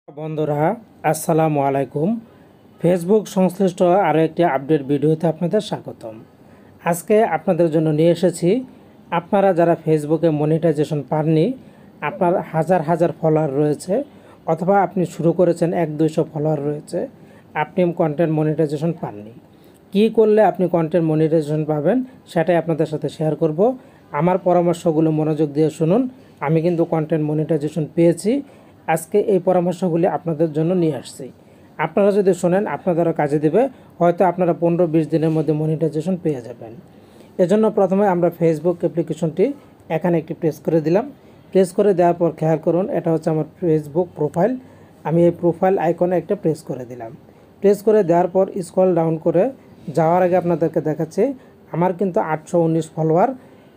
বন্ধুরা, আসসালামু আলাইকুম। ফেসবুক সংশ্লিষ্ট আরও একটি আপডেট ভিডিওতে আপনাদের স্বাগতম। আজকে আপনাদের জন্য নিয়ে এসেছি, আপনারা যারা ফেসবুকে মনিটাইজেশন পাননি, আপনার হাজার হাজার ফলোয়ার রয়েছে অথবা আপনি শুরু করেছেন 100-200 ফলোয়ার রয়েছে, আপনি কন্টেন্ট মনিটাইজেশন পাননি। কি করলে আপনি কন্টেন্ট মনিটাইজেশন পাবেন সেটাই আপনাদের সাথে শেয়ার করব। আমার পরামর্শগুলো মনোযোগ দিয়ে শুনুন। আমি কিন্তু কন্টেন্ট মনিটাইজেশন পেয়েছি। আজকে এই পরামর্শগুলি আপনাদের জন্য নিয়ে আসছি। আপনারা যদি শোনেন আপনাদেরও কাজে দেবে, হয়তো আপনারা 15-20 দিনের মধ্যে মনিটাইজেশন পেয়ে যাবেন। এজন্য প্রথমে আমরা ফেসবুক অ্যাপ্লিকেশনটি এখানে একটি প্রেস করে দিলাম। প্রেস করে দেওয়ার পর খেয়াল করুন, এটা হচ্ছে আমার ফেসবুক প্রোফাইল। আমি এই প্রোফাইল আইকনে একটা প্রেস করে দিলাম। প্রেস করে দেওয়ার পর স্ক্রল ডাউন করে যাওয়ার আগে আপনাদেরকে দেখাচ্ছি আমার কিন্তু 819 ফলোয়ার।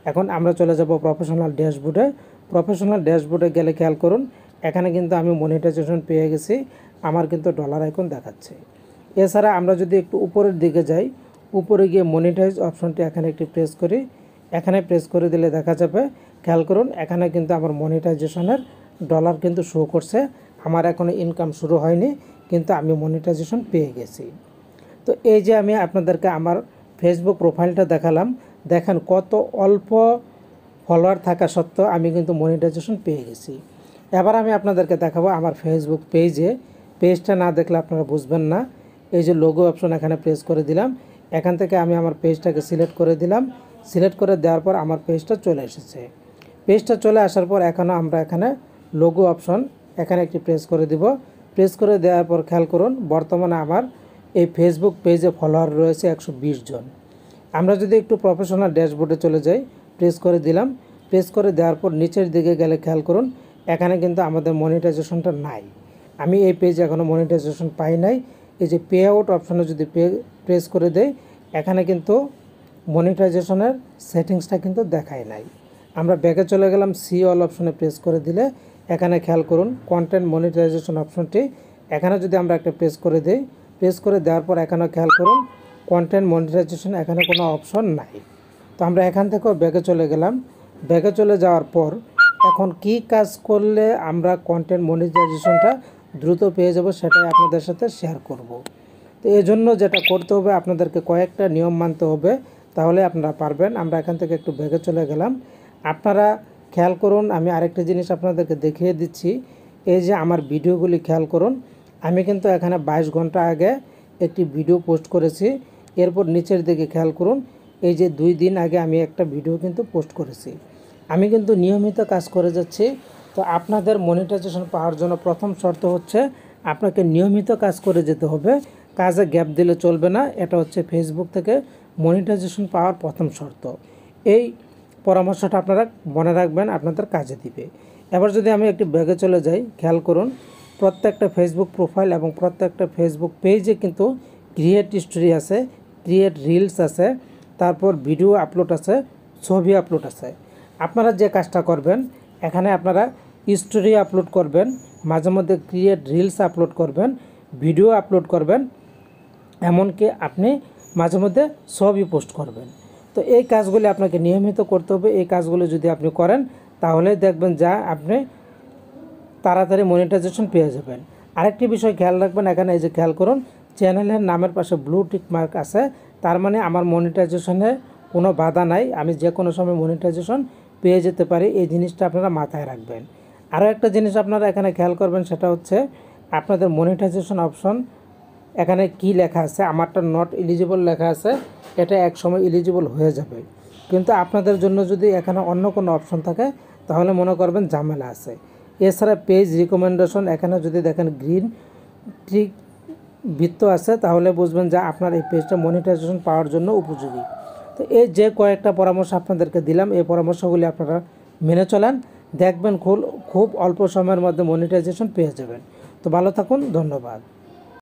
এখন আমরা চলে যাব প্রফেশনাল ড্যাশবোর্ডে। প্রফেশনাল ড্যাশবোর্ডে গেলে খেয়াল করুন, এখানে কিন্তু আমি মনিটাইজেশন পেয়ে গেছি, আমার কিন্তু ডলার আইকন দেখাচ্ছে। এছাড়া আমরা যদি একটু উপরের দিকে যাই, উপরে গিয়ে মনিটাইজ অপশনটি এখানে একটি প্রেস করি। এখানে প্রেস করে দিলে দেখা যাবে, খেয়াল করুন এখানে কিন্তু আমার মনিটাইজেশনের ডলার কিন্তু শো করছে। আমার এখনও ইনকাম শুরু হয়নি, কিন্তু আমি মনিটাইজেশন পেয়ে গেছি। তো এই যে আমি আপনাদেরকে আমার ফেসবুক প্রোফাইলটা দেখালাম, দেখেন কত অল্প ফলোয়ার থাকা সত্ত্বেও আমি কিন্তু মনিটাইজেশন পেয়ে গেছি। এবার আমি আপনাদেরকে দেখাবো আমার ফেসবুক পেজটা না দেখলে আপনারা বুঝবেন না। এই যে লোগো অপশন এখানে প্রেস করে দিলাম, এখান থেকে আমি আমার পেজটাকে সিলেক্ট করে দিলাম। সিলেক্ট করে দেওয়ার পর আমার পেজটা চলে এসেছে। পেজটা চলে আসার পর আমরা এখানে লোগো অপশন এখানে একটি প্রেস করে দিব। প্রেস করে দেওয়ার পর খেয়াল করুন, বর্তমানে আমার এই ফেসবুক পেজে ফলোয়ার রয়েছে 120 জন। আমরা যদি একটু প্রফেশনাল ড্যাশবোর্ডে চলে যাই, প্রেস করে দিলাম। প্রেস করে দেওয়ার পর নিচের দিকে গেলে খেয়াল করুন, এখানে কিন্তু আমাদের মনিটাইজেশনটা নাই। আমি এই পেজে এখনও মনিটাইজেশন পাই নাই। এই যে পে আউট অপশনে যদি প্রেস করে দেই, এখানে কিন্তু মনিটাইজেশনের সেটিংসটা কিন্তু দেখায় নাই। আমরা ব্যাকে চলে গেলাম, সি অল অপশনে প্রেস করে দিলে এখানে খেয়াল করুন কন্টেন্ট মনিটাইজেশন অপশনটি, এখানে যদি আমরা একটা প্রেস করে দিই, প্রেস করে দেওয়ার পর এখানে খেয়াল করুন কন্টেন্ট মনিটাইজেশন এখানে কোনো অপশন নাই। তো আমরা এখান থেকেও ব্যাকে চলে গেলাম। ব্যাকে চলে যাওয়ার পর এখন কি কাজ করলে আমরা কন্টেন্ট মনিটাইজেশনটা দ্রুত পেয়ে যাব সেটাই আপনাদের সাথে শেয়ার করব। তো এই জন্য যেটা করতে হবে, আপনাদেরকে কয়েকটা নিয়ম মানতে হবে, তাহলে আপনারা পারবেন। আমরা এখান থেকে একটু ব্যাকে চলে গেলাম। আপনারা খেয়াল করুন, আমি আরেকটা জিনিস আপনাদেরকে দেখিয়ে দিচ্ছি। এই যে আমার ভিডিওগুলি খেয়াল করুন, আমি কিন্তু এখানে 22 ঘন্টা আগে একটি ভিডিও পোস্ট করেছি। এরপর নিচের দিকে খেয়াল করুন, এই যে 2 দিন আগে আমি একটা ভিডিও কিন্তু পোস্ট করেছি। আমি কিন্তু নিয়মিত কাজ করে যাচ্ছি। তো আপনাদের মনিটাইজেশন পাওয়ার জন্য প্রথম শর্ত হচ্ছে আপনাকে নিয়মিত কাজ করে যেতে হবে, কাজে গ্যাপ দিলে চলবে না। এটা হচ্ছে ফেসবুক থেকে মনিটাইজেশন পাওয়ার প্রথম শর্ত। এই পরামর্শটা আপনারা মনে রাখবেন, আপনাদের কাজে দিবে। এবার যদি আমি একটি ব্যাগে চলে যাই, খেয়াল করুন প্রত্যেকটা ফেসবুক প্রোফাইল এবং প্রত্যেকটা ফেসবুক পেজে কিন্তু ক্রিয়েট স্টোরি আছে, ক্রিয়েট রিলস আছে, তারপর ভিডিও আপলোড আছে, ছবি আপলোড আছে। আপনারা যে কাজটা করবেন, এখানে আপনারা স্টোরি আপলোড করবেন, মাঝে মধ্যে ক্রিয়েট রিলস আপলোড করবেন, ভিডিও আপলোড করবেন, এমনকি আপনি মাঝে মধ্যে ছবি পোস্ট করবেন। তো এই কাজগুলি আপনাকে নিয়মিত করতে হবে। এই কাজগুলি যদি আপনি করেন তাহলে দেখবেন যা আপনি তাড়াতাড়ি মনিটাইজেশন পেয়ে যাবেন। আরেকটি বিষয় খেয়াল রাখবেন, এখানে এই যে খেয়াল করুন চ্যানেলের নামের পাশে ব্লু টিক মার্ক আছে, তার মানে আমার মনিটাইজেশনে কোনো বাধা নাই, আমি যে কোনো সময় মনিটাইজেশন পেয়ে যেতে পারি। এই জিনিসটা আপনারা মাথায় রাখবেন। আরও একটা জিনিস আপনারা এখানে খেয়াল করবেন, সেটা হচ্ছে আপনাদের মনিটাইজেশন অপশন এখানে কি লেখা আছে, আমারটা নট এলিজিবল লেখা আছে, এটা এক সময় এলিজিবল হয়ে যাবে। কিন্তু আপনাদের জন্য যদি এখানে অন্য কোনো অপশন থাকে তাহলে মনে করবেন ঝামেলা আছে। এছাড়া পেজ রিকমেন্ডেশন, এখানে যদি দেখেন গ্রিন টিক বৃত্ত আছে তাহলে বুঝবেন যে আপনার এই পেজটা মনিটাইজেশন পাওয়ার জন্য উপযোগী। তো এই যে কয়েকটা পরামর্শ আপনাদেরকে দিলাম, এই পরামর্শগুলি আপনারা মেনে চলেন, দেখবেন খুব অল্প সময়ের মধ্যে মনিটাইজেশন পেয়ে যাবেন। তো ভালো থাকুন, ধন্যবাদ।